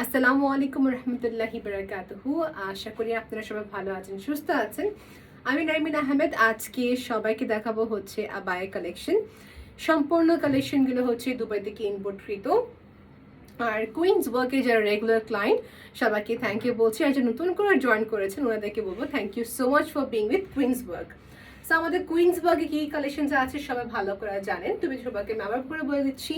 আসসালামু আলাইকুম রহমতুল্লাহি বারাকাতুহু। আশা করি আপনারা সবাই ভালো আছেন, সুস্থ আছেন। আমি নাইমিন আহমেদ। আজকে সবাইকে দেখাবো হচ্ছে আবায়া কালেকশন। সম্পূর্ণ কালেকশনগুলো হচ্ছে দুবাই থেকে ইম্পোর্টকৃত। আর কুইন্স ওয়ার্কে যারা রেগুলার ক্লায়েন্ট সবাইকে থ্যাংক ইউ বলছি, আর যারা নতুন করে জয়েন করেছেন ওনাদেরকে বলবো thank you so much for being with Queens work. So আমাদের কুইন্স ওয়ার্কে কী কালেকশন আছে সবাই ভালো করে জানেন, তুমি সবাইকে ব্যবহার করে বলে দিচ্ছি।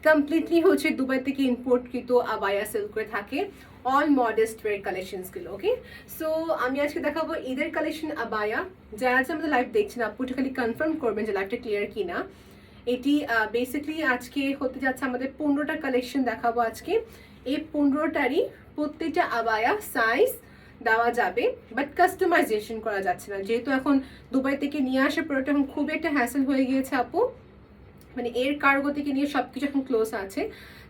কমপ্লিটলি হচ্ছে দুবাই থেকে ইম্পোর্টকৃত আবায়া সেল করে থাকে, অল মডেস্ট ওয়্যার কালেকশনসগুলো। ওকে, সো আমি আজকে দেখাবো ঈদের কালেকশন আবায়া। যারা আমাদের লাইভ দেখছেন আপু একটু খালি কনফার্ম করবেন যে লাইভটা ক্লিয়ার কিনা। এটি বেসিকলি আজকে হতে যাচ্ছে আমাদের 15টা কালেকশন দেখাবো আজকে। এই 15টারই প্রত্যেকটা আবায়া সাইজ দেওয়া যাবে, বাট কাস্টমাইজেশন করা যাচ্ছে না, যেহেতু এখন দুবাই থেকে নিয়ে আসা প্রোডাক্ট এখন খুব একটা হ্যাসেল হয়ে গিয়েছে আপু। মানে এর কার্গো থেকে নিয়ে সব কিছু এখন ক্লোজ আছে।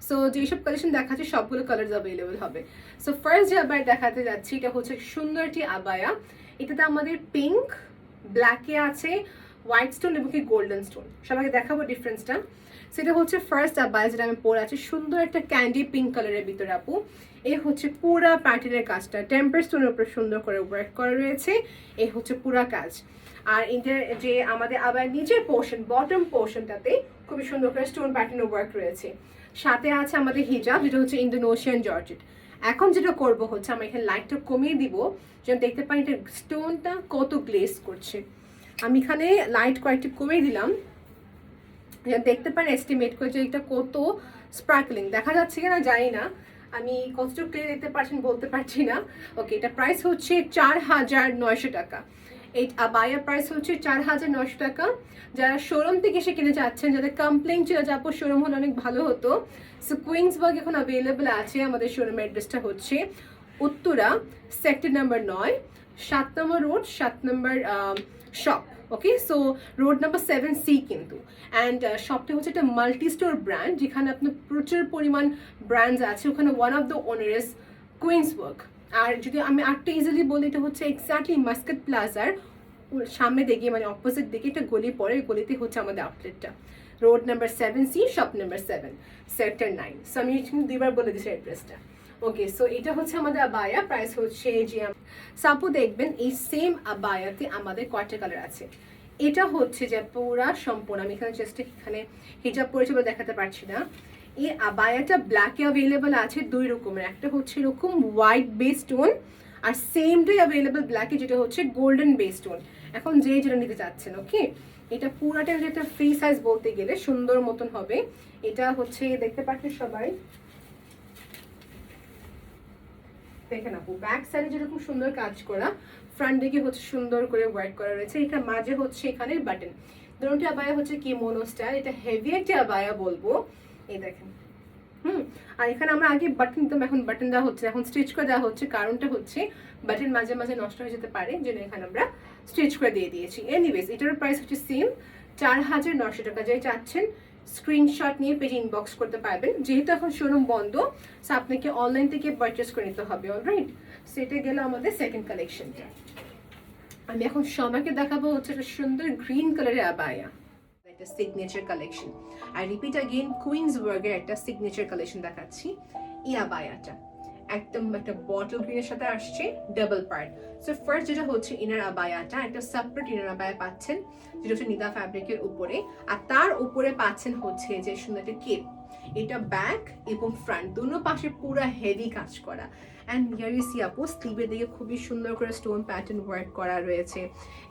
সো যেসব কালেকশন দেখাচ্ছে সবগুলো কালার্স অ্যাভেলেবেল হবে। সো ফার্স্ট যে আবায়া দেখাতে যাচ্ছি এটা হচ্ছে সুন্দর একটি আবায়া। এটাতে আমাদের পিঙ্ক, ব্ল্যাকে আছে, হোয়াইট স্টোন এবং কি গোল্ডেন স্টোন। সবাইকে দেখাবো ডিফারেন্সটা। সেটা হচ্ছে ফার্স্ট আবায়া যেটা আমি পরে আছি, সুন্দর একটা ক্যান্ডি পিঙ্ক কালারের ভিতরে আপু। এই হচ্ছে পুরা প্যাটার্নের কাজটা টেম্পার স্টোনের উপর সুন্দর করে ওয়ার্ক করা রয়েছে। এই হচ্ছে পুরা কাজ। আর এটার যে আমাদের আবার নিচের পোর্শন, বটম পোর্শনটাতে খুবই সুন্দর করে স্টোন প্যাটার্নের ওয়ার্ক রয়েছে। সাথে আছে আমাদের হিজাব, যেটা হচ্ছে ইন্দোনেশিয়ান জর্জেট। এখন যেটা করব হচ্ছে আমরা এখানে লাইটটা কমিয়ে দিব, যেন দেখতে পাই এটা স্টোনটা কত গ্লেজ করছে। আমি এখানে লাইট কয়েকটি কমিয়ে দিলাম, দেখতে পারেন এস্টিমেট করে যে এটা কত স্পার্কলিং দেখা যাচ্ছে কিনা জানি না, আমি কতটুকু ক্লিয়ার দেখতে পারছেন বলতে পারছি না। ওকে, এটা প্রাইস হচ্ছে 4,900 টাকা। এই আবায়া প্রাইস হচ্ছে 4,900 টাকা। যারা শোরুম থেকে এসে কিনে যাচ্ছেন, যাদের কমপ্লেন ছিল যে আপু শোরুম হলে অনেক ভালো হতো, সো কুইন্সবার্গ এখন অ্যাভেলেবেল আছে। আমাদের শোরুমের অ্যাড্রেসটা হচ্ছে উত্তরা, সেক্টর নাম্বার 9, 7 নম্বর রোড, 7 নম্বর শপ। ওকে, সো রোড নাম্বার 7C কিন্তু। অ্যান্ড শপটা হচ্ছে একটা মাল্টি স্টোর ব্র্যান্ড, যেখানে আপনার প্রচুর পরিমাণ ব্র্যান্ডস আছে। ওখানে ওয়ান অফ দ্য ওনার কুইন্সবার্গ। আর যদি আমি আরেকটা ইজিলি বলি, এটা হচ্ছে এক্স্যাক্টলি মাস্কাট প্লাজার সামনে দিকে, মানে অপোজিট দিকে একটা গলি পড়ে, গলিতে হচ্ছে আমাদের আউটলেটটা। Road number 7C, shop number 7, sector 9। So আমি দুইবার বলে দিচ্ছি অ্যাড্রেসটা। ওকে, সো এটা হচ্ছে আমাদের আবায়া, প্রাইস হচ্ছে যে সাপো দেখবেন এই সেম আবায়াতে আমাদের কয়টা কালার আছে। এটা হচ্ছে যে পুরা সম্পূর্ণ, আমি এখানে জাস্ট এখানে হিজাব পরেছে বলে দেখাতে পারছি না। এই আবায়াটা ব্ল্যাকে অ্যাভেলেবেল আছে দুই রকমের, একটা হচ্ছে এরকম হোয়াইট বেস টোন, আর সেমটাই অ্যাভেলেবেল ব্ল্যাকে যেটা হচ্ছে গোল্ডেন বেস টোন। এখন যে যেটা নিতে চাচ্ছেন। ওকে, এটা পুরাটা একটা ফ্রি সাইজ বলতে গেলে সুন্দর মতন হবে। এটা হচ্ছে দেখতে পাচ্ছেন সবাই, দেখেন আপু ব্যাক সাইডে যেরকম সুন্দর কাজ করা, ফ্রন্ট দিকে হচ্ছে সুন্দর করে ওয়ার্ক করা রয়েছে। এটা মাঝে হচ্ছে এখানে বাটন। দুটোটি আবায়া হচ্ছে কি মোনো স্টাইল, এটা হেভি একটা আবায়া বলবো। এই দেখেন, আর এখানে আমরা আগে বাটন দিতাম, এখন বাটন দেওয়া হচ্ছে, এখন স্টিচ করে দেওয়া হচ্ছে। কারণটা হচ্ছে বাটন মাঝে মাঝে নষ্ট হয়ে যেতে পারে, যেন এখানে আমরা স্টিচ করে দিয়ে দিয়েছি। এনিওয়েজ এটার প্রাইস হচ্ছে সেম 4,900 টাকা। যাই চাচ্ছেন স্ক্রিনশট নিয়ে পেজে ইনবক্স করতে পারবেন। যেহেতু এখন শোরুম বন্ধ, সো আপনাকে অনলাইন থেকে পারচেস করে নিতে হবে। অলরাইট, সেটা গেল আমাদের সেকেন্ড কালেকশনটা। আমি এখন সবাইকে দেখাবো হচ্ছে একটা সুন্দর গ্রিন কালারের আবায়া, একটা সিগনেচার কালেকশন। আর রিপিট अगेन কুইন্সবার্গের একটা সিগনেচার কালেকশন দেখাচ্ছি। এই আবায়াটা একদম একটা বটল গ্রিনের সাথে আসছে, ডাবল পার্ট। সো ফার্স্ট যেটা হচ্ছে ইনার আবায়াটা, একটা সেপারেট ইনার আবায়া পাচ্ছেন, যেটা হচ্ছে নিদা ফ্যাব্রিকের উপরে, আর তার উপরে পাচ্ছেন হচ্ছে যে সুন্দর একটা কেপ। এটা ব্যাক এবং ফ্রন্ট দুনো পাশে পুরো হেভি কাজ করা। অ্যান্ড হিয়ার ইউ সি আপু স্লিভের দিকে খুবই সুন্দর করে স্টোন প্যাটার্ন ওয়ার্ক করা রয়েছে।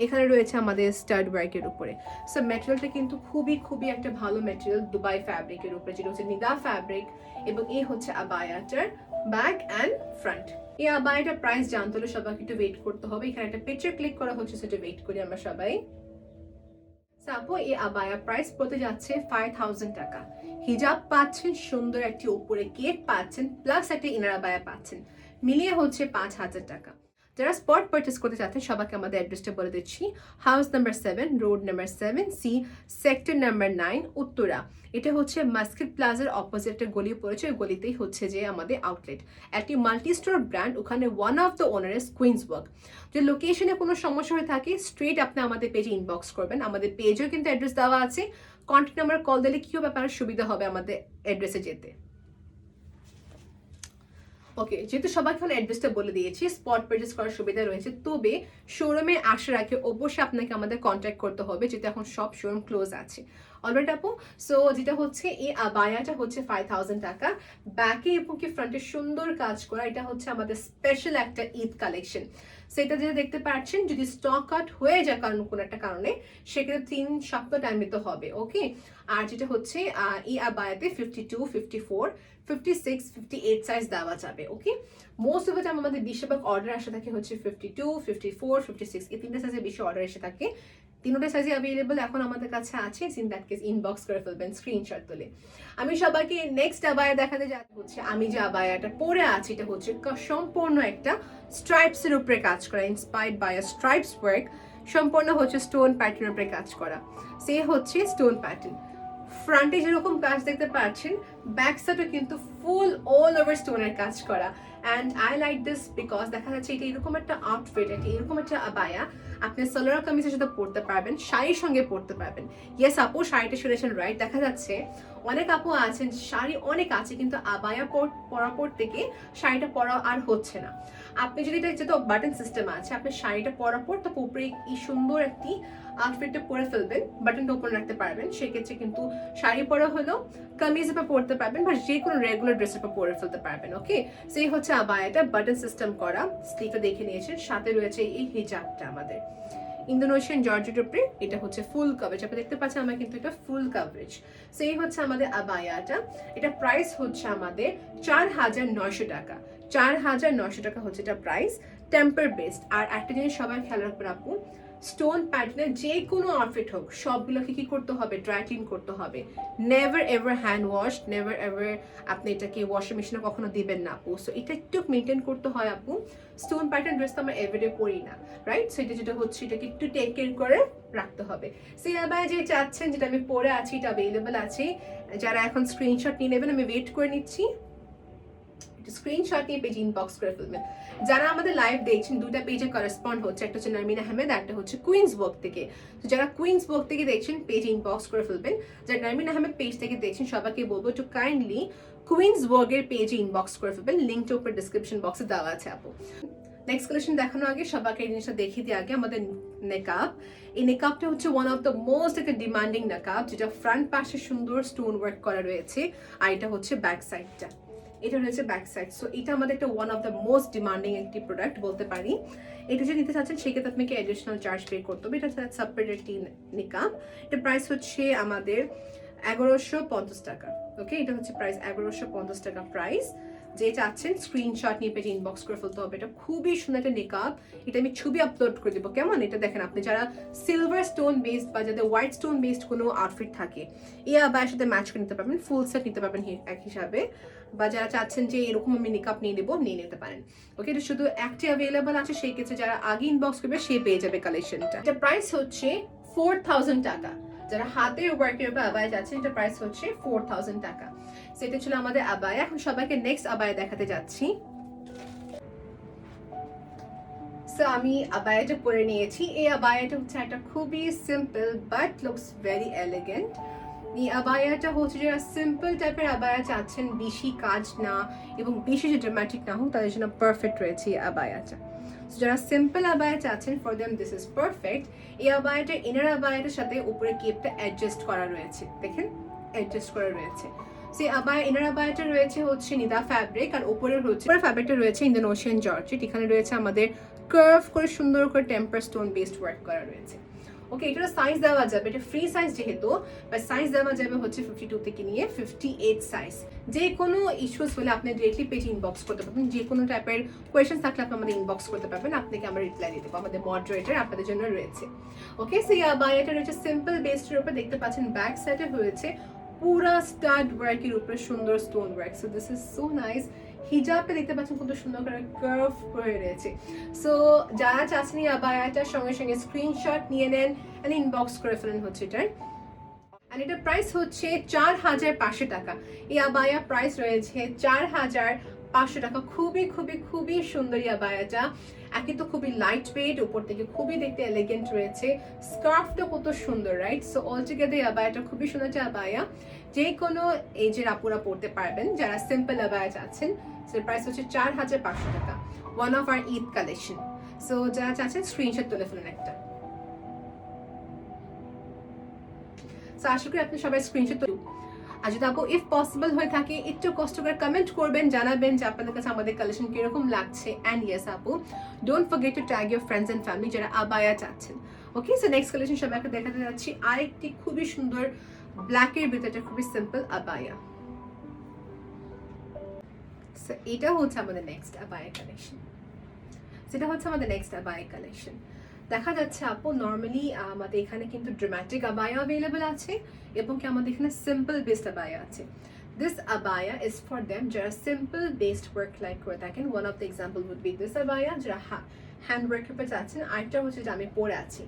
এখানে রয়েছে আমাদের স্টাড ওয়ার্কের উপরে। সো ম্যাটেরিয়ালটা কিন্তু খুবই খুবই একটা ভালো ম্যাটেরিয়াল, দুবাই ফ্যাব্রিকের উপরে, যেটা হচ্ছে নিদা ফ্যাব্রিক। এবং এই হচ্ছে আবায়াটার ব্যাক অ্যান্ড ফ্রন্ট। এই আবায়াটার প্রাইস জানতে হলে সবাইকে একটু ওয়েট করতে হবে। এখানে একটা পিকচার ক্লিক করা হচ্ছে, সেটা ওয়েট করি আমরা সবাই। আপু এই আবায়া প্রাইস পড়তে যাচ্ছে 5,000 টাকা। হিজাব পাচ্ছেন, সুন্দর একটি উপরে কেক পাচ্ছেন, প্লাস একটা ইনার আবায়া পাচ্ছেন, মিলিয়ে হচ্ছে 5,000 টাকা। যারা স্পট পারচেস করতে চাচ্ছেন সবাইকে আমাদের অ্যাড্রেসটা বলে দিচ্ছি। House number 7, road number 7C, sector number 9, Uttara. এটা হচ্ছে মাস্কিট প্লাজার অপোজিট একটা গলি পড়েছে, ওই গলিতেই হচ্ছে যে আমাদের আউটলেট। একটি মাল্টি স্টোর ব্র্যান্ড, ওখানে one of the owner is Queensburg. যদি লোকেশনে কোনো সমস্যা হয়ে থাকে স্ট্রেট আপনি আমাদের পেজে ইনবক্স করবেন। আমাদের পেজেও কিন্তু অ্যাড্রেস দেওয়া আছে, কন্ট্যাক্ট নাম্বার কল দিলে কী ব্যাপারে সুবিধা হবে আমাদের অ্যাড্রেসে যেতে। ওকে, যেহেতু সবাইকে এখন অ্যাড্রেসটা বলে দিয়েছি, স্পট পারচেজ করার সুবিধা রয়েছে, তবে শোরুমে আসার আগে অবশ্যই আপনাকে আমাদের কন্ট্যাক্ট করতে হবে, যেহেতু এখন সব শোরুম ক্লোজ আছে। অলরাইট আপু, সো যেটা হচ্ছে এই আবায়াটা হচ্ছে 5000 টাকা, ব্যাকে এবং কি ফ্রন্টে সুন্দর কাজ করা। এটা হচ্ছে আমাদের স্পেশাল একটা ঈদ কালেকশন। সেটা যেটা দেখতে পাচ্ছেন, যদি স্টক আউট হয়ে যায় কারণ কোনো একটা কারণে, সেক্ষেত্রে 3 সপ্তাহ টাইম দিতে হবে। ওকে, আর যেটা হচ্ছে এই আবায়াতে 52, 54, 56, 58 সাইজ দেওয়া যাবে। ওকে, মোস্ট অফ দ্য টাইম আমাদের বেশিরভাগ অর্ডার আসে থাকে হচ্ছে 52, 54, 56, এই তিনটা সাইজে বেশি অর্ডার এসে থাকে। তিনটা সাইজে অ্যাভেলেবল এখন আমাদের কাছে আছে। ইন দ্যাট কেস ইনবক্স করে ফেলবেন স্ক্রিনশট তুলে। আমি সবাইকে নেক্সট আবায়া দেখাতে যাচ্ছি। হচ্ছে আমি যে আবায়াটা পরে আছি, এটা হচ্ছে সম্পূর্ণ একটা স্ট্রাইপস এর উপরে কাজ করা, inspired by a stripes work. সম্পূর্ণ হচ্ছে স্টোন প্যাটার্নের উপরে কাজ করা। সে হচ্ছে স্টোন প্যাটার্ন। ফ্রন্টে যেরকম কাজ দেখতে পাচ্ছেন, ব্যাক সাইডও কিন্তু ফুল অল ওভার স্টোনের কাজ করা। And I like this because দেখা যাচ্ছে এটা এরকম একটা আউটফিট, এটা এরকম একটা আবায়া আপনি সালোয়ার কামিজের সাথে পরতে পারবেন, শাড়ির সঙ্গে পরতে পারবেন। ইয়েস আপু, শাড়িটা শুনেছেন রাইট। দেখা যাচ্ছে অনেক আপু আছেন শাড়ি অনেক আছে, কিন্তু আবায়া পরা পর থেকে শাড়িটা পরা আর হচ্ছে না। আপনি যদি এটা যেহেতু বাটন সিস্টেম আছে, আপনি শাড়িটা পরার পর তারপর উপরে এই সুন্দর একটি আউটফিটটা পরে ফেলবেন, বাটনটা ওপেন রাখতে পারবেন। সেক্ষেত্রে কিন্তু শাড়ি পরা হলো, কামিজ উপর পরতে পারবেন, বা যে কোনো রেগুলার ড্রেসের উপর পরে ফেলতে পারবেন। ওকে, সেই হচ্ছে আবায়াটা বাটন সিস্টেম করা। স্লিভটা দেখে নিয়েছেন, সাথে রয়েছে এই হিজাবটা আমাদের ইন্দোনেশিয়ান জর্জেটের উপরে। এটা হচ্ছে ফুল কভারেজ, আপনি দেখতে পাচ্ছেন আমার কিন্তু এটা ফুল কভারেজ। সেই হচ্ছে আমাদের আবায়াটা। এটা প্রাইস হচ্ছে আমাদের 4900 টাকা। 4900 টাকা হচ্ছে এটা প্রাইস, টেম্পার বেসড। আর একটা জিনিস সবাই খেয়াল রাখবেন আপু, স্টোন প্যাটার্নের যে কোনো আউটফিট হোক সবগুলোকে কি করতে হবে, ড্রাই ক্লিন করতে হবে। Never ever hand wash, never ever আপনি এটাকে ওয়াশিং মেশিনে কখনো দিবেন না আপু। সো এটা একটু মেনটেন করতে হয় আপু। স্টোন প্যাটার্ন ড্রেস তো আমরা এভরিডে পরি না, রাইট? সো এটা যেটা হচ্ছে এটাকে একটু টেক কেয়ার করে রাখতে হবে। সেই আবার যে চাচ্ছেন যেটা আমি পরে আছি, এটা অ্যাভেলেবেল আছে। যারা এখন স্ক্রিনশট নিয়ে নেবেন, আমি ওয়েট করে নিচ্ছি। স্ক্রিনশট নিয়ে পেজ ইনবক্স করে ফেলবেন। যারা আমাদের লাইভ দেখছেন, দুটা পেজে করেসপন্ড হচ্ছে, একটা হচ্ছে নারমিন আহমেদ, একটা হচ্ছে কুইন্স ওয়ার্ক থেকে। তো যারা কুইন্স ওয়ার্ক থেকে দেখছেন পেজ ইনবক্স করে ফেলবেন। যারা নারমিন আহমেদ পেজ থেকে দেখছেন সবাইকে বলবো একটু কাইন্ডলি কুইন্স ওয়ার্কের পেজে ইনবক্স করে ফেলবেন। লিঙ্কটা উপরে ডিসক্রিপশন বক্সে দেওয়া আছে আপু। নেক্সট কালেকশন দেখানোর আগে সবাইকে এই জিনিসটা দেখিয়ে দিয়ে আগে আমাদের নেকাব। এই নেকাবটা হচ্ছে ওয়ান অফ দ্য মোস্ট একটা ডিমান্ডিং নেকাব, যেটা ফ্রন্ট পাশে সুন্দর স্টোন ওয়ার্ক করা রয়েছে, আর এটা হচ্ছে ব্যাক সাইডটা। এটা রয়েছে ব্যাক সাইড। সো এটা আমাদের একটা one of the most demanding একটি প্রোডাক্ট বলতে পারি। এটা যে নিতে চাচ্ছেন সেক্ষেত্রে আপনাকে অ্যাডিশনাল চার্জ পে করতে হবে। এটা সেপারেট একটি নিকাব। এটা প্রাইস হচ্ছে আমাদের 1150 টাকা। ওকে, এটা হচ্ছে প্রাইস 1150 টাকা প্রাইস। যে চাচ্ছেন স্ক্রিনশট নিয়ে পেজে ইনবক্স করে ফেলতে হবে। এটা খুবই সুন্দর একটা নিকাব, এটা আমি ছবি আপলোড করে দেবো কেমন। এটা দেখেন, আপনি যারা সিলভার স্টোন বেসড বা যাদের হোয়াইট স্টোন বেসড কোনো আউটফিট থাকে, এই আবায়ের সাথে ম্যাচ করে নিতে পারবেন, ফুল সেট নিতে পারবেন এক হিসাবে। বা যারা চাচ্ছেন যে এরকম আমি নিকাব নিয়ে নেবো, নিয়ে নিতে পারেন। ওকে, এটা শুধু একটি অ্যাভেলেবল আছে, সেই ক্ষেত্রে যারা আগে ইনবক্স করবে সে পেয়ে যাবে কালেকশনটা। এটা প্রাইস হচ্ছে 4000 টাকা। যারা হাতের ওয়ার্কের উপর আবায়া যাচ্ছে, এটা প্রাইস হচ্ছে 4000 টাকা। সেটা ছিল আমাদের আবায়া। এখন সবাইকে নেক্সট আবায়া দেখাতে যাচ্ছি। সো আমি আবায়াটা পরে নিয়েছি। এই আবায়াটা হচ্ছে একটা খুবই simple but looks very elegant. এই আবায়াটা হচ্ছে যারা সিম্পল টাইপের আবায়া চাচ্ছেন, বেশি কাজ না এবং বেশি যে ড্রামাটিক না হোক, তাদের জন্য পারফেক্ট রয়েছে এই আবায়াটা। যারা সিম্পল আবায়া চাচ্ছেন, for them this is perfect. এই আবায়াটা ইনার আবায়াটার সাথে উপরে কেপটা অ্যাডজাস্ট করা রয়েছে, দেখেন অ্যাডজাস্ট করা রয়েছে। সেই আবায়া ইনার আবায়াটা রয়েছে হচ্ছে নিদা ফ্যাব্রিক, আর উপরে হচ্ছে ফ্যাব্রিকটা রয়েছে ইন্দোনেশিয়ান জর্জেট। এখানে রয়েছে আমাদের কার্ভ করে সুন্দর করে টেম্পার স্টোন বেসড ওয়ার্ক করা রয়েছে। ওকে, এটা সাইজ দেওয়া যাবে, এটা ফ্রি সাইজ যেহেতু, বা সাইজ দেওয়া যাবে হচ্ছে 52 থেকে নিয়ে 58 সাইজ। যে কোনো ইস্যুস হলে আপনি ডিরেক্টলি পেজে ইনবক্স করতে পারবেন। যে কোনো টাইপের কোয়েশ্চেন থাকলে আপনি আমাদের ইনবক্স করতে পারবেন, আপনাকে আমরা রিপ্লাই দিয়ে দেবো। আমাদের মডারেটর আপনাদের জন্য রয়েছে। ওকে, সেই আবায়াটা রয়েছে সিম্পল বেসডের উপরে। দেখতে পাচ্ছেন ব্যাক সাইডে হয়েছে পুরা স্টাড ওয়ার্কের উপরে সুন্দর stone work. So this is so nice. হিজাবটা দেখতে পাচ্ছেন কত সুন্দর করে কার্ভ করে রয়েছে। সো যারা চাচ্ছেন এই আবায়াটার সঙ্গে সঙ্গে স্ক্রিনশট নিয়ে নেন and ইনবক্স করে ফেলেন হচ্ছে এটার। আর এটার প্রাইস হচ্ছে 4500 টাকা। এই আবায়া প্রাইস রয়েছে 4500 টাকা। খুবই খুবই খুবই সুন্দর এই আবায়াটা। একে তো খুবই লাইট ওয়েট, উপর থেকে খুবই দেখতে এলিগেন্ট রয়েছে, স্কার্ফটা কত সুন্দর, রাইট? সো অল টুগেদার আবায়াটা খুবই সুন্দর একটা আবায়া, যে কোনো এজের আপুরা পড়তে পারবেন যারা সিম্পল আবায়া চাচ্ছেন। সো প্রাইস হচ্ছে 4500 টাকা, one of our Eid collection. So যারা চাচ্ছেন স্ক্রিনশট তুলে ফেলুন একটা। সো আশা করি আপনি সবাই স্ক্রিনশট তুলুন। আর যদি আপু ইফ পসিবল হয়ে থাকে একটু কষ্ট করে কমেন্ট করবেন, জানাবেন যে আপনাদের কাছে আমাদের কালেকশন কিরকম লাগছে। অ্যান্ড ইয়েস আপু, don't forget to tag your friends and family যারা আবায়া চাচ্ছেন। ওকে, সো নেক্সট কালেকশন সবাইকে দেখাতে যাচ্ছি আরেকটি খুবই সুন্দর ব্ল্যাকের ভিতরে খুবই সিম্পল আবায়া। সো এটা হচ্ছে আমাদের নেক্সট আবায়া কালেকশন, যেটা হচ্ছে আমাদের নেক্সট আবায়া কালেকশন। দেখা যাচ্ছে আপু নর্মালি আমাদের এখানে কিন্তু ড্রামাটিক আবায়া অ্যাভেলেবল আছে এবং কি আমাদের এখানে সিম্পল বেসড আবায়া আছে। দিস আবায়া ইজ ফর দেম যারা সিম্পল বেসড ওয়ার্ক লাইক করে থাকেন। One of the example would be this আবায়া, যারা হ্যান্ড ওয়ার্কের উপর যাচ্ছেন। আরেকটা হচ্ছে যে আমি পরে আছি।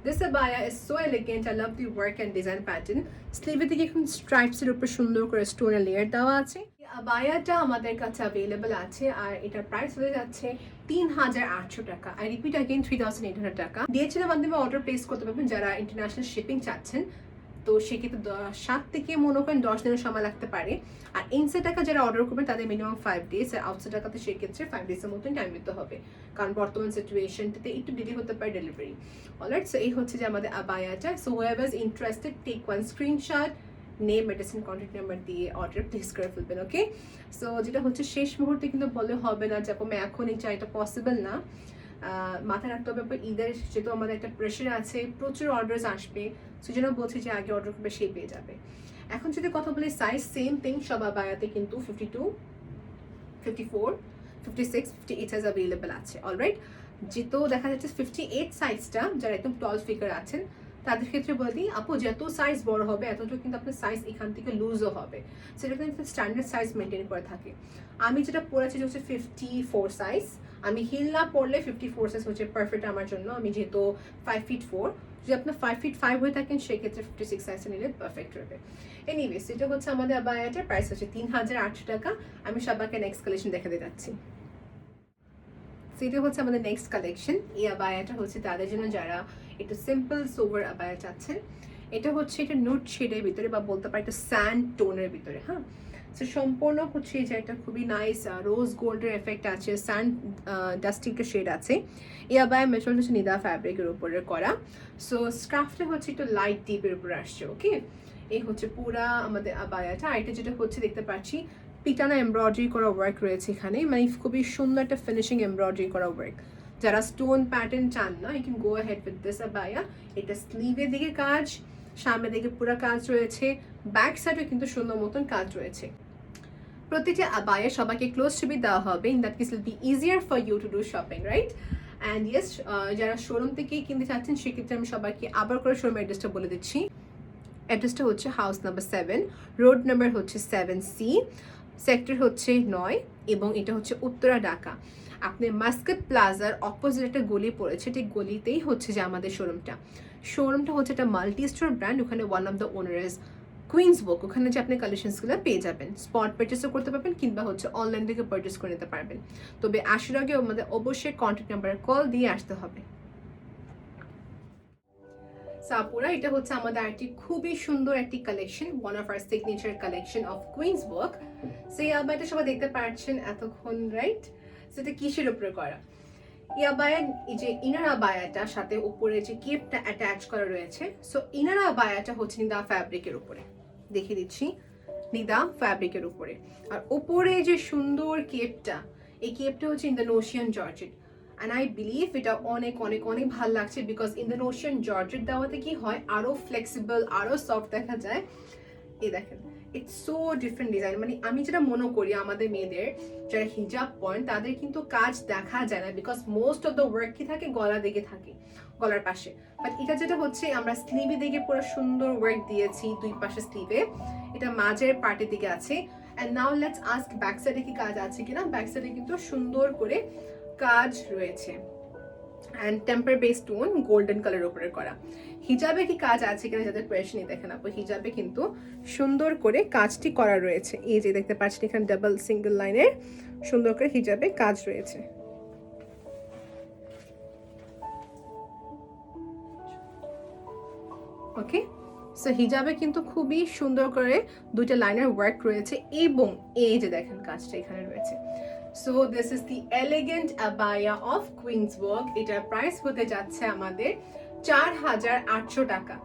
দিস আবায়া is so elegant, I love the work and design pattern. স্লিভের দিকে এখন স্ট্রাইপসের উপর সুন্দর করে স্টোনের লেয়ার দেওয়া আছে। আবায়াটা আমাদের কাছে অ্যাভেলেবল আছে আর এটার প্রাইস হয়ে যাচ্ছে 3800 টাকা। আই রিপিট अगेन 3800 টাকা। ডিএচএল মাধ্যমে অর্ডার প্লেস করতে পারবেন যারা ইন্টারন্যাশনাল শিপিং চাচ্ছেন। তো সেক্ষেত্রে 7 থেকে মনে করেন 10 দিনের সময় লাগতে পারে। আর ইনসাইড টাকা যারা অর্ডার করবেন তাদের মিনিমাম 5 ডেজ, আর আউটসাইড টাকাতে সেক্ষেত্রে 5 ডেজের মতন টাইম দিতে হবে, কারণ বর্তমান সিচুয়েশনটাতে একটু ডিলে হতে পারে ডেলিভারি। অলরাইট, সো এই হচ্ছে যে আমাদের আবায়াটা। So whoever is interested, take one screenshot, name, medicine, contact number দিয়ে অর্ডার প্লেস করে ফেলবেন। ওকে, সো যেটা হচ্ছে শেষ মুহূর্তে কিন্তু বলে হবে না যে আমি এখনই চাই, এটা পসিবল না। মাথায় রাখতে হবে ঈদের যেহেতু আমাদের একটা প্রেশার আছে, প্রচুর অর্ডার্স আসবে, সেই জন্য বলছি যে আগে অর্ডার করবে সেই পেয়ে যাবে। এখন যদি কথা বলি সাইজ, সেম থিং সব আবায়াতে কিন্তু 52, 54, 56, 58 সাইজ অ্যাভেলেবেল আছে। অলরাইট, যেহেতু দেখা যাচ্ছে 58 সাইজটা যারা একদম টল ফিগার আছেন তাদের ক্ষেত্রে বলে দিই আপু যত সাইজ বড় হবে এতটুকু কিন্তু আপনার সাইজ এখান থেকে লুজও হবে, সেটা কিন্তু স্ট্যান্ডার্ড সাইজ মেনটেন করে থাকে। আমি যেটা পরেছি হচ্ছে 54 সাইজ, আমি হিল না পরলে 54 সাইজ হচ্ছে পারফেক্ট আমার জন্য। আমি যেহেতু 5 ফিট 4, যদি আপনার 5 ফিট 5 হয়ে থাকেন সেক্ষেত্রে 56 সাইজে নিলে পারফেক্ট হবে। এনিওয়েজ, এটা হচ্ছে আমাদের আবায়াটার প্রাইস হচ্ছে 3800 টাকা। আমি সবাইকে নেক্সট কালেকশন দেখাতে যাচ্ছি। সেটা হচ্ছে আমাদের নেক্সট কালেকশন। এই আবায়াটা হচ্ছে তাদের জন্য যারা একটু সিম্পল সোভার আবায়া চাচ্ছেন। এটা হচ্ছে এটা নোট শেডের ভিতরে বা বলতে পারি একটা স্যান্ড টোনের ভিতরে। হ্যাঁ, সো সম্পূর্ণ হচ্ছে যে একটা খুবই নাইস রোজ গোল্ডের এফেক্ট আছে, স্যান্ড ডাস্টি একটা শেড আছে। এই আবায়া মেটেরিয়াল হচ্ছে নিদা ফ্যাব্রিকের উপরে করা। সো স্কার্ফটা হচ্ছে একটু লাইট ডিপের উপরে আসছে। ওকে, এই হচ্ছে পুরা আমাদের আবায়াটা। আর এটা যেটা হচ্ছে দেখতে পাচ্ছি পিটানা এমব্রয়ডারি করা ওয়ার্ক রয়েছে এখানে, মানে খুবই সুন্দর একটা ফিনিশিং এমব্রয়ডারি করা ওয়ার্ক। যারা স্টোন প্যাটার্ন চান না, you can go ahead with this আবায়া। এটা স্লিভের দিকে কাজ, সামনের দিকে পুরো কাজ রয়েছে, ব্যাক সাইডে কিন্তু সুন্দর মতন কাজ রয়েছে। প্রতিটা আবায়া সবাইকে ক্লোজ ছবি দেওয়া হবে, in that case will be easier for you to do shopping, right? And yes, যারা শোরুম থেকেই কিনতে চাচ্ছেন সেক্ষেত্রে আমি সবাইকে আবার করে শোরুম অ্যাড্রেসটা বলে দিচ্ছি। অ্যাড্রেসটা হচ্ছে হাউস নাম্বার 7, রোড নাম্বার হচ্ছে 7C, সেক্টর হচ্ছে 9 এবং এটা হচ্ছে উত্তরা ঢাকা। আপনি মাস্কাট প্লাজার অপোজিট একটা গলি পড়েছে, ঠিক গলিতেই হচ্ছে যে আমাদের শোরুমটা হচ্ছে একটা মাল্টি স্টোর ব্র্যান্ড। ওখানে one of the owners Queens Book, ওখানে যে আপনি কালেকশনসগুলো পেয়ে যাবেন, স্পট পারচেসও করতে পারবেন কিংবা হচ্ছে অনলাইন থেকে পারচেস করে নিতে পারবেন। তবে আসার আগে আমাদের অবশ্যই কন্ট্যাক্ট নাম্বারে কল দিয়ে আসতে হবে। সাপুরা, এটা হচ্ছে আমাদের একটি খুবই সুন্দর একটি collection, one of our signature collection of Queens work. সেই আবায়াটা সবাই দেখতে পাচ্ছেন এতক্ষণ, রাইট? সেটা কিসের উপরে করা? এই আবায়া, এই যে ইনার আবায়াটার সাথে উপরে যে কেপটা অ্যাটাচ করা রয়েছে, সো ইনার আবায়াটা হচ্ছে নিদা ফ্যাব্রিকের উপরে, দেখিয়ে দিচ্ছি, নিদা ফ্যাব্রিকের উপরে। আর উপরে যে সুন্দর কেপটা, এই কেপটা হচ্ছে Indonesian georgette. And I believe এটা অনেক অনেক অনেক ভালো লাগছে, বিকজ ইন্দোনেশিয়ান জর্জেট দেওয়াতে কি হয় আরও ফ্লেক্সিবল, আরও সফট দেখা যায়। এই দেখেন, ইটস সো ডিফারেন্ট ডিজাইন। মানে আমি যেটা মনে করি আমাদের মেয়েদের যারা হিজাব পরেন তাদের কিন্তু কাজ দেখা যায় না, because most of the work কি থাকে গলা দিকে থাকে, গলার পাশে। বাট এটা যেটা হচ্ছে আমরা স্লিভে দিকে পুরো সুন্দর ওয়ার্ক দিয়েছি, দুই পাশে স্লিভে, এটা মাঝের পার্টের দিকে আছে। And now let's ask back সাইডে কি কাজ আছে কিনা। ব্যাক সাইডে কিন্তু সুন্দর করে কাজ রয়েছে, and temper base stone golden colour উপরে করা। হিজাবে কি কাজ আছে কিনা যাদের কোয়েশনই দেখেন আপু, হিজাবে কিন্তু সুন্দর করে কাজটি করা রয়েছে। এই যে দেখতে পাচ্ছেন এখানে ডাবল সিঙ্গেল লাইনের সুন্দর করে হিজাবে কাজ রয়েছে। ওকে, সো হিজাবে কিন্তু খুবই সুন্দর করে দুইটা লাইনের ওয়ার্ক রয়েছে এবং এই যে দেখেন কাজটা এখানে রয়েছে। So this is the elegant আবায়া অফ কুইন্স ওয়ার্ক। এটার প্রাইস হতে যাচ্ছে আমাদের 4,800 টাকা।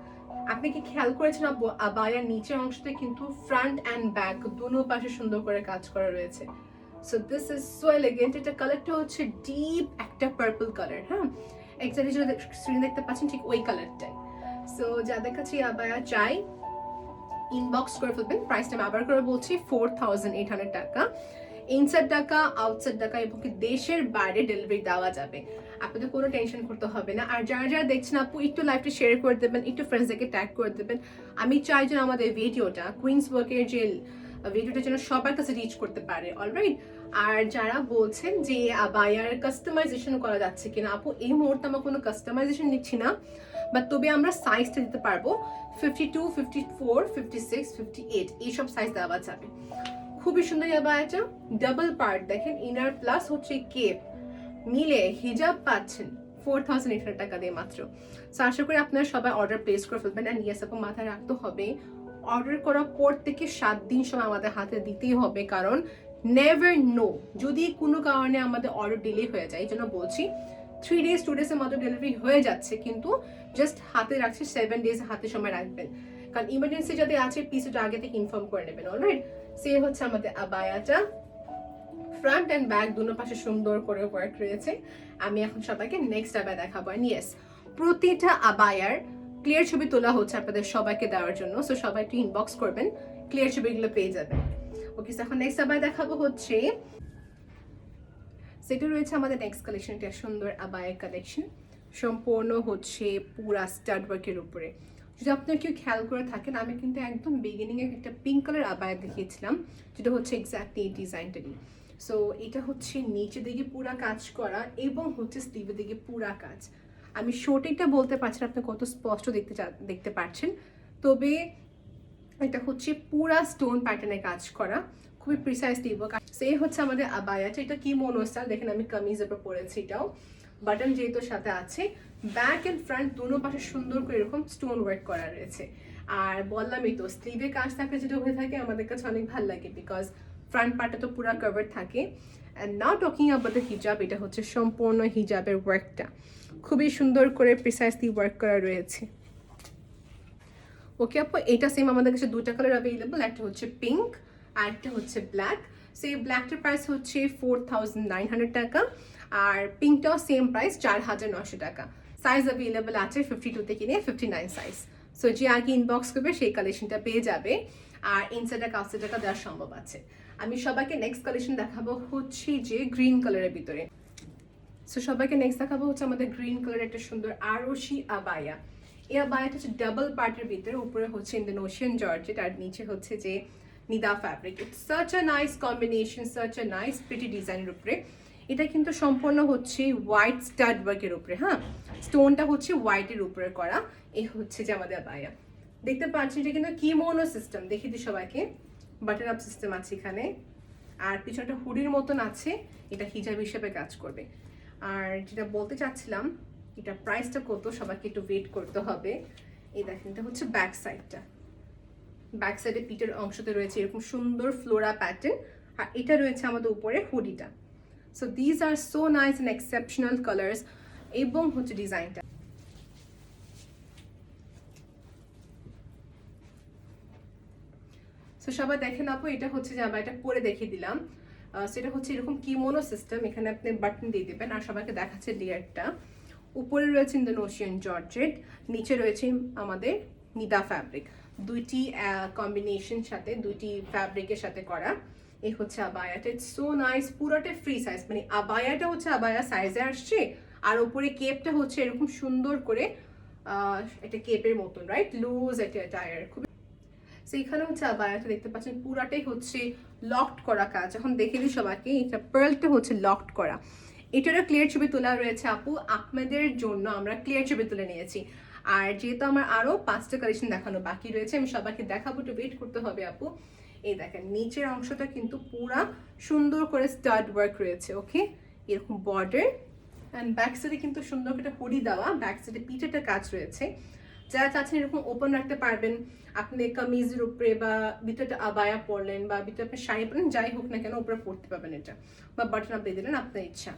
আপনি কি খেয়াল করেছেন আবায়ার নিচের অংশতে কিন্তু ফ্রন্ট অ্যান্ড ব্যাক দুনো পাশে সুন্দর করে কাজ করা রয়েছে। So this is so elegant. এটা কালারটা হচ্ছে ডিপ একটা পার্পল কালার, হ্যাঁ এক্স্যাক্টলি যেটা স্ক্রিনে দেখতে পাচ্ছেন ঠিক ওই কালারটাই। সো যাদের কাছে আবায়া চাই ইনবক্স করে ফেলবেন। প্রাইসটা আমি আবার করে বলছি 4,800 টাকা। ইনসাইড টাকা, আউটসাইড টাকা এবং দেশের বাইরে ডেলিভারি দেওয়া যাবে। আপনাদের কোনো টেনশন করতে হবে না। আর যারা যারা দেখছেন আপু একটু লাইভটা শেয়ার করে দেবেন, একটু ফ্রেন্ডসদেরকে ট্যাগ করে দেবেন। আমি চাই যেন আমাদের ভিডিওটা কুইন্স ওয়ার্কের যে ভিডিওটা যেন সবার কাছে রিচ করতে পারে। অলরাইট, আর যারা বলছেন যে আবায়ার কাস্টমাইজেশন করা যাচ্ছে কিনা, আপু এই মুহূর্তে আমরা কোনো কাস্টমাইজেশন নিচ্ছি না, বাট তবে আমরা সাইজটা দিতে পারবো 52, 54, 56, 58 এইসব সাইজ দেওয়া যাবে। খুবই সুন্দর আবায়াটা, ডাবল পার্ট দেখেন, ইনার প্লাস হচ্ছে কেপ মিলে হিজাব পাচ্ছেন 4,800 টাকা দিয়ে মাত্র। সো আশা করি আপনারা সবাই অর্ডার প্লেস করে ফেলবেন। অ্যান্ড ইয়েস আপু মাথায় রাখতে হবে অর্ডার করার পর থেকে 7 দিন সময় আমাদের হাতে দিতেই হবে, কারণ নেভার নো যদি কোনো কারণে আমাদের অর্ডার ডিলে হয়ে যায়। এই জন্য বলছি 3 days 2 days এর মতো ডেলিভারি হয়ে যাচ্ছে, কিন্তু জাস্ট হাতে রাখছে 7 days হাতে সময় রাখবেন, কারণ ইমার্জেন্সি যদি আছে পিসটা আগে থেকে ইনফর্ম করে নেবেন। অলরাইট, সে হচ্ছে আমাদের আবায়াটা, ফ্রন্ট অ্যান্ড ব্যাক দুনো পাশে সুন্দর করে ওয়ার্ক রয়েছে। আমি এখন সবাইকে নেক্সট আবায়া দেখাবো। অ্যান্ড ইয়েস, প্রতিটা আবায়ার ক্লিয়ার ছবি তোলা হচ্ছে আপনাদের সবাইকে দেওয়ার জন্য। সো সবাই একটু ইনবক্স করবেন, ক্লিয়ার ছবিগুলো পেয়ে যাবেন। ওকে, এখন নেক্সট আবায়া দেখাবো হচ্ছে, সেটা রয়েছে আমাদের নেক্সট কালেকশন। এটা সুন্দর আবায়া কালেকশন, সম্পূর্ণ হচ্ছে পুরা স্টাড ওয়ার্কের উপরে। যদি আপনার কেউ খেয়াল করে থাকেন, আমি কিন্তু একদম বিগিনিংয়ে একটা পিঙ্ক কালার আবায়া দেখিয়েছিলাম, যেটা হচ্ছে এক্স্যাক্টলি এই ডিজাইনটারই। সো এটা হচ্ছে নিচে দিকে পুরা কাজ করা এবং হচ্ছে স্লিভের দিকে পুরা কাজ। আমি শর্টিংটা বলতে পারছি না আপনি কত স্পষ্ট দেখতে পাচ্ছেন, তবে এটা হচ্ছে পুরা স্টোন প্যাটার্নে কাজ করা, খুবই প্রিসাইসলি ওয়ার্ক। সেই হচ্ছে আমাদের আবায়াটা। এটা কি মনোস্টাইল দেখেন, আমি কামিজের উপর পরেছি, এটাও বাটন যেহেতু সাথে আছে। ব্যাক অ্যান্ড ফ্রন্ট দুনো পাশে সুন্দর করে এরকম স্টোন ওয়ার্ক করা রয়েছে। আর বললামই তো স্লিভে কাজ থাকলে যেটা হয়ে থাকে আমাদের কাছে অনেক ভালো লাগে, বিকজ ফ্রন্ট পার্টটা তো পুরো কভার থাকে। And now talking about the হিজাব, এটা হচ্ছে সম্পূর্ণ হিজাবের ওয়ার্কটা খুবই সুন্দর করে প্রিসাইসলি ওয়ার্ক করা রয়েছে। ওকে আপু, এটা সেম আমাদের কাছে দুটা কালার অ্যাভেলেবল, একটা হচ্ছে পিঙ্ক আর একটা হচ্ছে ব্ল্যাক। সো এই ব্ল্যাকটার প্রাইস হচ্ছে 4,900 টাকা, আর পিঙ্কটাও সেম প্রাইস 4,900 টাকা। সাইজ অ্যাভেলেবল আছে 52 থেকে নিয়ে 59 সাইজ। সো যে আগে ইনবক্স করবে সেই কালেকশনটা পেয়ে যাবে, আর ইনসাইড টাকা আউটসাইড টাকা দেওয়া সম্ভব আছে। আমি সবাইকে নেক্সট কালেকশন দেখাবো হচ্ছে যে গ্রিন কালারের ভিতরে। সো সবাইকে নেক্সট দেখাবো হচ্ছে আমাদের গ্রিন কালার একটা সুন্দর আরশি আবায়া। এই আবায়াটা হচ্ছে ডাবল পার্টের ভিতরে, উপরে হচ্ছে ইন্দোনেশিয়ান জর্জেট আর নিচে হচ্ছে যে Nida fabric. It's such a nice combination, such a nice pretty ডিজাইনের উপরে। এটা কিন্তু সম্পূর্ণ হচ্ছে হোয়াইট স্টাড ওয়ার্কের উপরে, হ্যাঁ স্টোনটা হচ্ছে হোয়াইটের উপরে করা। এই হচ্ছে যে আমাদের আবায়া, দেখতে পাচ্ছেন এটা কিন্তু কিমোনো সিস্টেম। দেখি দিই সবাইকে, বাটন আপ সিস্টেম আছে এখানে, আর পিছনটা হুডির মতন আছে, এটা হিজাব হিসেবে কাজ করবে। আর যেটা বলতে চাচ্ছিলাম, এটা প্রাইসটা কত সবাইকে একটু ওয়েট করতে হবে। এই দেখেন, এটা হচ্ছে ব্যাক সাইডটা, ব্যাক সাইডে পিঠের অংশতে রয়েছে এরকম সুন্দর ফ্লোরা প্যাটার্ন, আর এটা রয়েছে আমাদের উপরে হুডিটা। So these are so nice and exceptional colours এবং হচ্ছে ডিজাইনটা। সো সবাই দেখেন আপু, এটা হচ্ছে যে আমরা এটা পরে দেখিয়ে দিলাম। সেটা হচ্ছে এরকম কিমোনো সিস্টেম, এখানে আপনি বাটন দিয়ে দেবেন। আর সবাইকে দেখাচ্ছে লেয়ারটা, উপরে রয়েছে ইন্দোনেশিয়ান জর্জেট, নিচে রয়েছে আমাদের নিদা ফ্যাব্রিক, দুইটি কম্বিনেশন সাথে দুইটি ফ্যাব্রিকের সাথে করা। এই হচ্ছে আবায়াটা, ইটস সো নাইস, পুরোটা ফ্রি সাইজ, মানে আবায়াটা হচ্ছে আবায়া সাইজে আসছে, আর উপরে কেপটা হচ্ছে এরকম সুন্দর করে এটা কেপের মতন, রাইট লুজ একটা টায়ার। খুব সেইখানে হচ্ছে আবায়াটা দেখতে পাচ্ছেন পুরাটাই হচ্ছে লকড করা কাজ। এখন দেখে দিই সবাইকে, এটা পার্লটা হচ্ছে লকড করা। এটারও ক্লিয়ার ছবি তোলা রয়েছে আপু, আপনাদের জন্য আমরা ক্লিয়ার ছবি তুলে নিয়েছি। আর যেহেতু আমার আরো 5টা কালেকশন দেখানো বাকি রয়েছে, আমি সবাইকে দেখাবো, একটু ওয়েট করতে হবে আপু। এই দেখেন নিচের অংশটা কিন্তু পুরা সুন্দর করে স্টাড ওয়ার্ক রয়েছে। ওকে, এরকম বর্ডার, অ্যান্ড ব্যাক সাইডে কিন্তু সুন্দর করে হুডি দেওয়া, ব্যাক সাইডে পিঠেটা কাজ রয়েছে। যারা চাচ্ছেন এরকম ওপেন রাখতে পারবেন, আপনি কামিজের উপরে বা ভিতরে আবায়া পরলেন বা ভিতরে আপনি শাড়ি পরলেন, যাই হোক না কেন উপরে পরতে পারবেন এটা, বা বাটন আপ দিয়ে দিলেন, আপনার ইচ্ছা।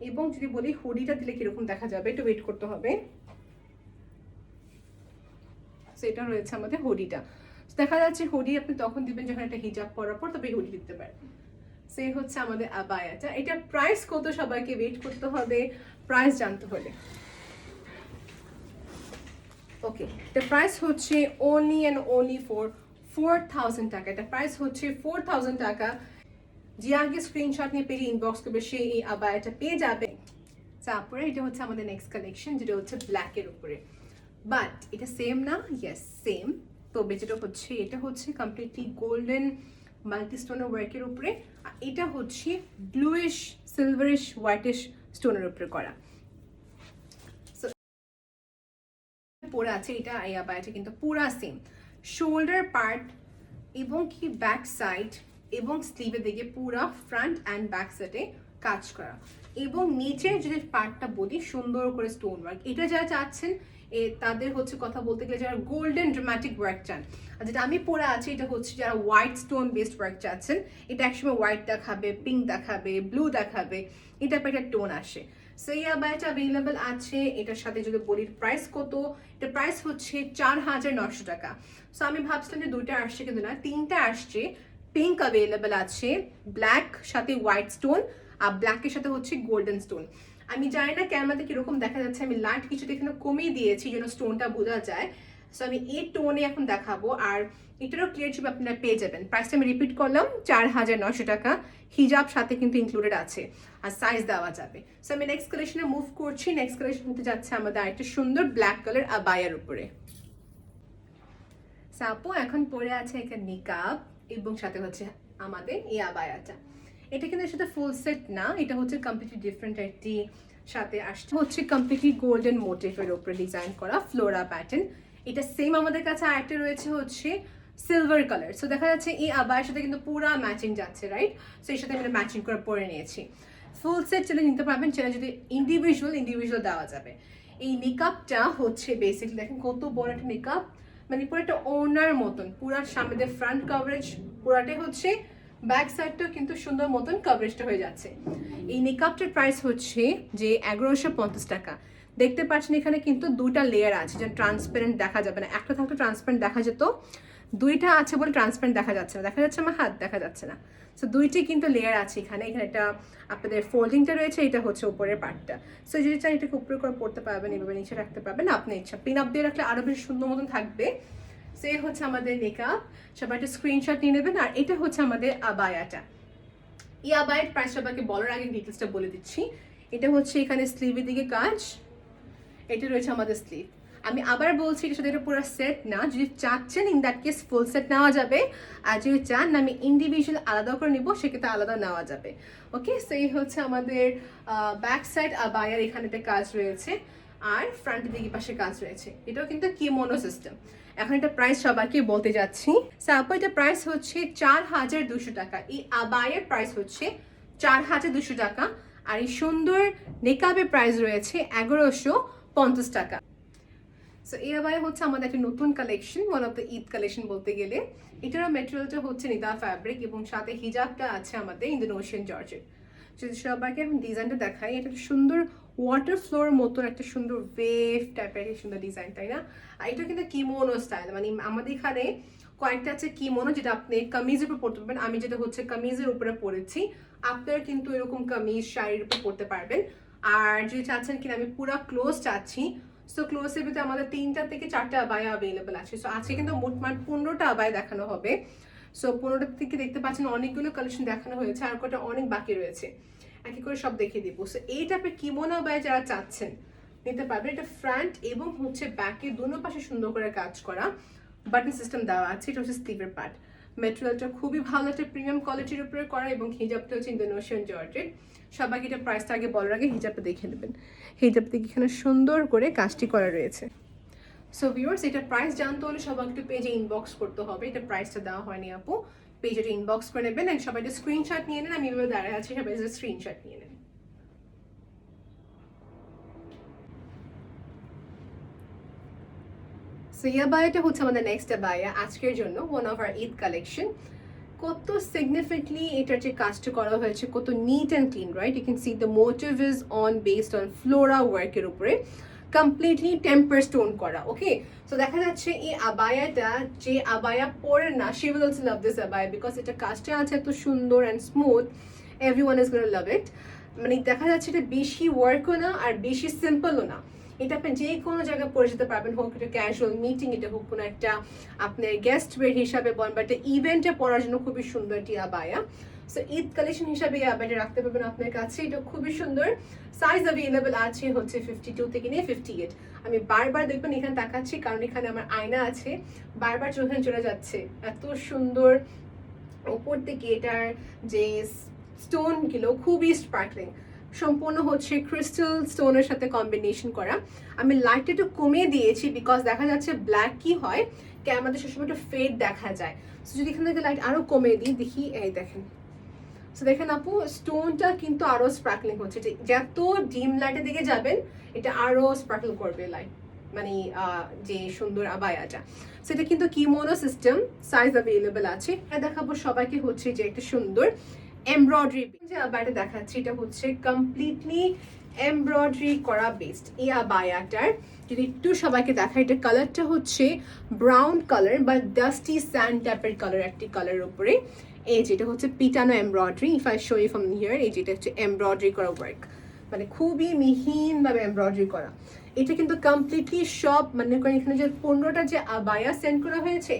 এবং যদি বলি হুডিটা দিলে কিরকম দেখা যাবে, একটু ওয়েট করতে হবে। সেটা রয়েছে আমাদের হুডিটা। দেখা যাচ্ছে হুডি আপনি তখন দিবেন যখন একটা হিজাব পরার পর, তবে হুডি দিতে পারবেন। সেই হচ্ছে আমাদের আবায়াটা। এটা প্রাইস কত সবাইকে ওয়েট করতে হবে প্রাইস জানতে হলে। ওকে, দ্য প্রাইস হচ্ছে only and only for 4,000 টাকা। এটা প্রাইস হচ্ছে 4,000 টাকা। যে আগে স্ক্রিনশট নিয়ে পেয়ে ইনবক্স করবে সে এই আবায়াটা পেয়ে যাবে। তারপরে এটা হচ্ছে আমাদের নেক্সট কালেকশন, যেটা হচ্ছে ব্ল্যাকের উপরে, বাট এটা সেম না। ইয়েস সেম, তবে যেটা হচ্ছে এটা হচ্ছে কমপ্লিটলি গোল্ডেন মাল্টি স্টোনের ওয়ার্কের উপরে, আর এটা হচ্ছে ব্লুইশ সিলভারিশ হোয়াইটিশ স্টোনের উপরে করা। পরে আছে এটা এই আবায়াটা কিন্তু পুরা সেম, শোল্ডার পার্ট এবং কি ব্যাক সাইড এবং স্লিভের দিকে পুরা ফ্রন্ট অ্যান্ড ব্যাক সাইডে কাজ করা, এবং নিচের যে পার্টটা বলি সুন্দর করে স্টোন ওয়ার্ক। এটা যারা চাচ্ছেন তাদের হচ্ছে কথা বলতে গেলে যারা গোল্ডেন ড্রামাটিক ওয়ার্ক চান, আর যেটা আমি পরে আছি এটা হচ্ছে যারা হোয়াইট স্টোন বেসড ওয়ার্ক চাচ্ছেন, এটা একসময় হোয়াইট দেখাবে, পিঙ্ক দেখাবে, ব্লু দেখাবে, এটা একটা টোন আসে। সো এই আবায়াটা অ্যাভেলেবেল আছে। এটার সাথে যদি বলির প্রাইস কত, এটা প্রাইস হচ্ছে 4,900 টাকা। সো আমি ভাবছিলাম যে দুইটা আসছে, কিন্তু না, তিনটা আসছে। পিঙ্ক অ্যাভেলেবেল আছে, ব্ল্যাক সাথে হোয়াইট স্টোন, আর ব্ল্যাকের সাথে হচ্ছে গোল্ডেন স্টোন। আমি জানি না ক্যামেরাতে কিরকম দেখা যাচ্ছে, আমি লাইট কিছুটা এখানে কমিয়ে দিয়েছি যেন স্টোনটা বোঝা যায়। সো আমি এই টোনে এখন দেখাবো, আর এটারও ক্লিয়ার ছবি আপনারা পেয়ে যাবেন। প্রাইসটা আমি রিপিট করলাম, 4,900 টাকা। হিজাব সাথে কিন্তু ইনক্লুডেড আছে, আর সাইজ দেওয়া যাবে। সো আমি নেক্সট কালেকশনে মুভ করছি। নেক্সট কালেকশন হতে যাচ্ছে আমাদের আরেকটা সুন্দর ব্ল্যাক কালার আবায়ার উপরে। সাপো এখন পরে আছে একটা নিকাব, এবং সাথে হচ্ছে আমাদের এই আবায়াটা। এটা কিন্তু এর সাথে ফুল সেট না, এটা হচ্ছে কমপ্লিটলি ডিফারেন্ট একটি সাথে আসছে, হচ্ছে কমপ্লিটলি গোল্ডেন মোটিভের উপরে ডিজাইন করা ফ্লোরা প্যাটার্ন। এটা সেম আমাদের কাছে আরেকটা রয়েছে হচ্ছে সিলভার কালার। সো দেখা যাচ্ছে এই আবায়ের সাথে কিন্তু পুরা ম্যাচিং যাচ্ছে, রাইট? সো এর সাথে আমি ম্যাচিং করে পরে নিয়েছি। ফুল সেট চলে নিতে পারবেন, সেটা যদি ইন্ডিভিজুয়াল দেওয়া যাবে। এই নিকাবটা হচ্ছে বেসিকলি দেখেন কত বড় একটা নিকাব, মানে পুরো একটা ওনার মতন, পুরা সামনে দিয়ে ফ্রন্ট কভারেজ পুরাটাই হচ্ছে, ব্যাক সাইডটাও কিন্তু সুন্দর মতন কভারেজটা হয়ে যাচ্ছে। এই নিকাবটার প্রাইস হচ্ছে যে 1,150 টাকা। দেখতে পাচ্ছেন এখানে কিন্তু দুইটা লেয়ার আছে, যেন ট্রান্সপারেন্ট দেখা যাবে না। একটা থাকলে ট্রান্সপারেন্ট দেখা যেত, দুইটা আছে বলে ট্রান্সপারেন্ট দেখা যাচ্ছে না। দেখা যাচ্ছে আমার হাত, দেখা যাচ্ছে না। সো দুইটি কিন্তু লেয়ার আছে এখানে। এখানে একটা আপনাদের ফোল্ডিংটা রয়েছে, এটা হচ্ছে উপরের পার্টটা। সো যদি চান এটাকে উপরে করে পড়তে পারবেন, এভাবে নিচে রাখতে পারবেন, আপনার ইচ্ছা। পিন আপ দিয়ে রাখলে আরো বেশি সুন্দর মতন থাকবে। সো এই হচ্ছে আমাদের মেকআপ, সবাই একটা স্ক্রিনশট নিয়ে নেবেন। আর এটা হচ্ছে আমাদের আবায়াটা। এই আবায়ের প্রাইস সবাইকে বলার আগে ডিটেলসটা বলে দিচ্ছি। এটা হচ্ছে এখানে স্লিভের দিকে কাজ, এটা রয়েছে আমাদের স্লিভ। আমি আবার বলছি এটার সাথে এটা পুরো সেট না, যদি চাচ্ছেন in that case full set নেওয়া যাবে, আর যদি চান না আমি ইন্ডিভিজুয়াল আলাদা করে নিব, সেক্ষেত্রে আলাদা নেওয়া যাবে। ওকে, সো এই হচ্ছে আমাদের ব্যাক সাইড আবায়ার, এখানেতে কাজ রয়েছে, আর ফ্রন্টের দিকে পাশে কাজ রয়েছে। এটাও কিন্তু কিমোনো সিস্টেম। এখন এটা প্রাইস সবাইকে বলতে যাচ্ছি। সাপো এটা প্রাইস হচ্ছে 4,200 টাকা। এই আবায়ের প্রাইস হচ্ছে 4,200 টাকা, আর এই সুন্দর নেকাবের প্রাইস রয়েছে 1,150 টাকা। সো এই আবায়া হচ্ছে আমাদের একটা নতুন collection, one of the Eid collection বলতে গেলে। এটারও মেটেরিয়ালটা হচ্ছে নিদা ফ্যাব্রিক, এবং সাথে হিজাবটা আছে আমাদের ইন্দোনেশিয়ান জর্জেট। যদি সবাইকে এখন ডিজাইনটা দেখাই, এটা সুন্দর ওয়াটার ফ্লোর মতন একটা সুন্দর ওয়েভ টাইপের সুন্দর ডিজাইন, তাই না? আর এটা কিন্তু কিমোনো স্টাইল, মানে আমাদের এখানে কয়েকটা আছে কিমোনো, যেটা আপনি কামিজের উপর পরতে পারবেন। আমি যেটা হচ্ছে কামিজের উপরে পরেছি, আপনারা কিন্তু এরকম কামিজ শাড়ির উপর পরতে পারবেন। আর যদি চাচ্ছেন কিনা আমি পুরো ক্লোজ চাচ্ছি, সো ক্লোজের ভিতরে আমাদের 3টা থেকে 4টা আবায়া অ্যাভেলেবেল আছে। সো আজকে কিন্তু মোটমাট 15টা আবায়া দেখানো হবে। সো 15টা থেকে দেখতে পাচ্ছেন অনেকগুলো কালেকশন দেখানো হয়েছে, আর কটা অনেক বাকি রয়েছে, এক এক করে সব দেখিয়ে দিব। সো এই টাইপের কিমোনো আবায়া যারা চাচ্ছেন নিতে পারবেন। এটা ফ্রন্ট এবং হচ্ছে ব্যাকে দুনো পাশে সুন্দর করে কাজ করা, বাটন সিস্টেম দেওয়া আছে। এটা হচ্ছে স্লিভের পার্ট। মেটেরিয়ালটা খুবই ভালো একটা প্রিমিয়াম কোয়ালিটির উপরে করা, এবং হিজাবটা হচ্ছে ইন্দোনেশিয়ান জর্জেট। সবাইকে এটা প্রাইসটা আগে বলার আগে হিজাবটা দেখে নেবেন। হিজাব থেকে এখানে সুন্দর করে কাজটি করা রয়েছে। সো ভিউয়ার্স, এটা প্রাইস জানতে হলে সবাই একটু পেজে ইনবক্স করতে হবে। এটা প্রাইসটা দেওয়া হয়নি আপু, পেজে ইনবক্স করে নেবেন। অ্যান্ড সবাই একটা স্ক্রিনশট নিয়ে নেন, আমি এভাবে দাঁড়ায় আছি, সবাই স্ক্রিনশট নিয়ে নেন। সো এই আবায়াটা হচ্ছে আমাদের নেক্সট আবায়া আজকের জন্য, one of our Eid collection. কত সিগনিফিকেন্টলি এটার যে কাজটা করা হয়েছে, কত neat and clean, right? You can see the motive is on based on flora ওয়ার্কের উপরে, কমপ্লিটলি টেম্পার স্টোন করা। ওকে, সো দেখা যাচ্ছে এই আবায়াটা, যে আবায়া পরে না, she will also love this আবায়া, বিকজ এটা কাজটা আছে এত সুন্দর and smooth, everyone is gonna love it. মানে দেখা যাচ্ছে এটা বেশি ওয়ার্কও না আর বেশি সিম্পলও না। এটা আপনি যে কোনো জায়গায় পরে যেতে পারবেন, হোক এটা ক্যাজুয়াল মিটিং, এটা হোক কোনো একটা আপনার গেস্ট ওয়্যার হিসাবে বলেন, বা একটা ইভেন্টে পরার জন্য খুবই সুন্দর একটি আবায়া। সো ঈদ কালেকশন হিসাবে এই আবায়াটা রাখতে পারবেন আপনার কাছে। এটা খুবই সুন্দর, সাইজ অ্যাভেলেবেল আছে হচ্ছে 52 থেকে নিয়ে 58। আমি বারবার দেখবেন এখানে তাকাচ্ছি, কারণ এখানে আমার আয়না আছে, বারবার চোখে চলে যাচ্ছে, এত সুন্দর। ওপর থেকে এটার যে স্টোনগুলো খুবই স্পার্কলিং, সম্পূর্ণ হচ্ছে ক্রিস্টাল স্টোনের সাথে কম্বিনেশন করা। আমি লাইটটা একটু কমিয়ে দিয়েছি, বিকজ দেখা যাচ্ছে ব্ল্যাক কি হয়, ক্যামেরাতে সবসময় একটু ফেড দেখা যায়। সো যদি এখান থেকে লাইট আরও কমিয়ে দিই, দেখি, এই দেখেন। সো দেখেন আপু, স্টোনটা কিন্তু আরও স্পার্কলিং হচ্ছে, যত ডিম লাইটের দিকে যাবেন এটা আরও স্পার্কল করবে লাইট, মানে যে সুন্দর আবায়াটা। সেটা কিন্তু কিমোনো সিস্টেম, সাইজ অ্যাভেলেবেল আছে। দেখাবো সবাইকে হচ্ছে যে একটা সুন্দর এমব্রয়ডারি যে আবায়াটা দেখাচ্ছি, এটা হচ্ছে কমপ্লিটলি এমব্রয়ডারি করা বেস্ট এই আবায়াটার। যদি একটু সবাইকে দেখা, এটা কালারটা হচ্ছে ব্রাউন কালার বা ডাস্টি স্যান্ড টাইপের কালার, একটি কালারের উপরে এই যেটা হচ্ছে পিটানো embroidery. If I show you from here, এই যেটা হচ্ছে এমব্রয়ডারি করা ওয়ার্ক, মানে খুবই মিহিনভাবে এমব্রয়ডারি করা। এটা কিন্তু কমপ্লিটলি সব, মানে করেন এখানে যে 15টা যে আবায়া সেন্ড করা হয়েছে,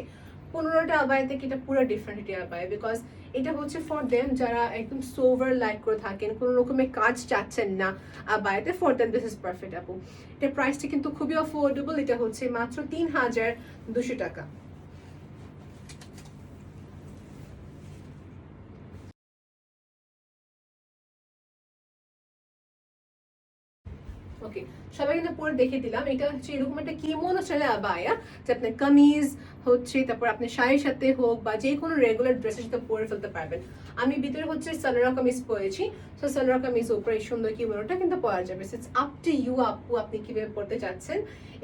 15টা আবায়া থেকে এটা পুরো ডিফারেন্ট একটি আবায়া, বিকজ এটা হচ্ছে ফর দেম যারা একদম সোভার লাইক করে থাকেন, কোনো রকমের কাজ চাচ্ছেন না আবায়াতে, for them this is perfect আপু। এটার প্রাইসটা কিন্তু খুবই অ্যাফোর্ডেবল, এটা হচ্ছে মাত্র 3200 টাকা। ওকে, সবাই কিন্তু পরে দেখে দিলাম। এটা হচ্ছে এরকম একটা কিমোনো স্টাইলের আবায়া, যে আপনার কামিজ হচ্ছে, তারপর আপনি শাড়ির সাথে হোক বা যে কোনো রেগুলার ড্রেসের সাথে পরে ফেলতে পারবেন। আমি ভিতরে হচ্ছে সালোয়ার কামিজ পরেছি, তো সালোয়ার কামিজ উপরে সুন্দর কিমোনোটা কিন্তু পরা যাবে। ইটস আপ টু ইউ আপু, আপনি কিভাবে পড়তে চাচ্ছেন।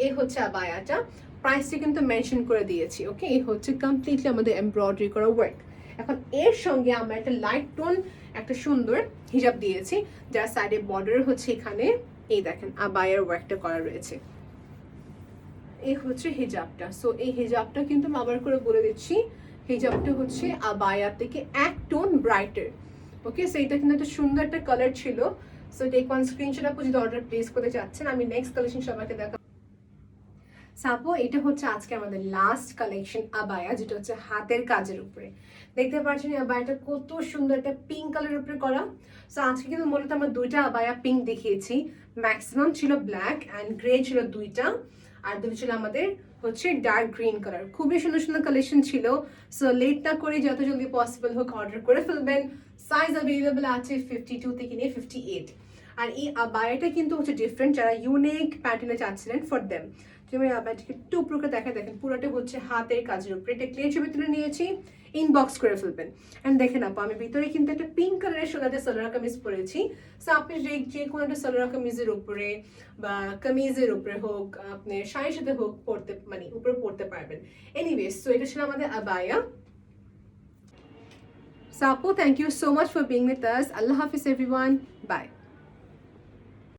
এই হচ্ছে আবায়াটা, প্রাইসটা কিন্তু মেনশন করে দিয়েছি। ওকে, এই হচ্ছে কমপ্লিটলি আমাদের এমব্রয়ডারি করা ওয়ার্ক। এখন এর সঙ্গে আমরা একটা লাইট টোন একটা সুন্দর হিজাব দিয়েছি, যার সাইডে বর্ডার হচ্ছে এখানে এই দেখেন আবায়ার ওয়ার্কটা করা রয়েছে। এই হচ্ছে হিজাবটা। সো এই হিজাবটা কিন্তু আমি আবার করে বলে দিচ্ছি, হিজাবটা হচ্ছে আবায়া থেকে এক টোন ব্রাইটার। ওকে, সো এটা কিন্তু একটা সুন্দর একটা কালার ছিল। সো এটা ওয়ান স্ক্রিনশট আপনি যদি অর্ডার প্লেস করতে চাচ্ছেন, আমি নেক্সট কালেকশন সবাইকে দেখাবো। সাপো এটা হচ্ছে আজকে আমাদের লাস্ট কালেকশন আবায়া, যেটা হচ্ছে হাতের কাজের উপরে। দেখতে পাচ্ছেন আবায়াটা কত সুন্দর একটা পিঙ্ক কালারের উপরে করা। সো আজকে কিন্তু মূলত আমরা দুইটা আবায়া পিঙ্ক দেখিয়েছি, ম্যাক্সিমাম ছিল ব্ল্যাক অ্যান্ড গ্রে ছিল দুইটা, আর দুটো ছিল আমাদের হচ্ছে ডার্ক গ্রিন কালার। খুবই সুন্দর সুন্দর কালেকশন ছিল। সো লেট না করে যত জলদি পসিবল হোক অর্ডার করে ফেলবেন। সাইজ অ্যাভেলেবেল আছে 52 থেকে নিয়ে 58। আর এই আবায়াটা কিন্তু হচ্ছে ডিফারেন্ট, যারা ইউনিক প্যাটার্নে চাচ্ছিলেন ফর দেম। তুমি আবায়াটাকে একটু উপরে দেখা, দেখেন পুরোটা হচ্ছে হাতের কাজের উপরে। এটা ক্লিয়ার ছবি তুলে নিয়েছি, ইনবক্স করে ফেলবেন। অ্যান্ড দেখেন আপু, আমি ভিতরে কিন্তু একটা পিঙ্ক কালারের সোনাতে সালোয়ার কামিজ পরেছি। সো আপনি যে কোনো একটা সালোয়ার কামিজের উপরে বা কামিজের উপরে হোক, আপনি শাড়ির সাথে হোক পরতে, মানে উপরে পরতে পারবেন। এনিওয়েজ, সো এটা ছিল আমাদের abaya. So, Apu, thank you so much for being with us. Allah Hafiz, everyone. Bye.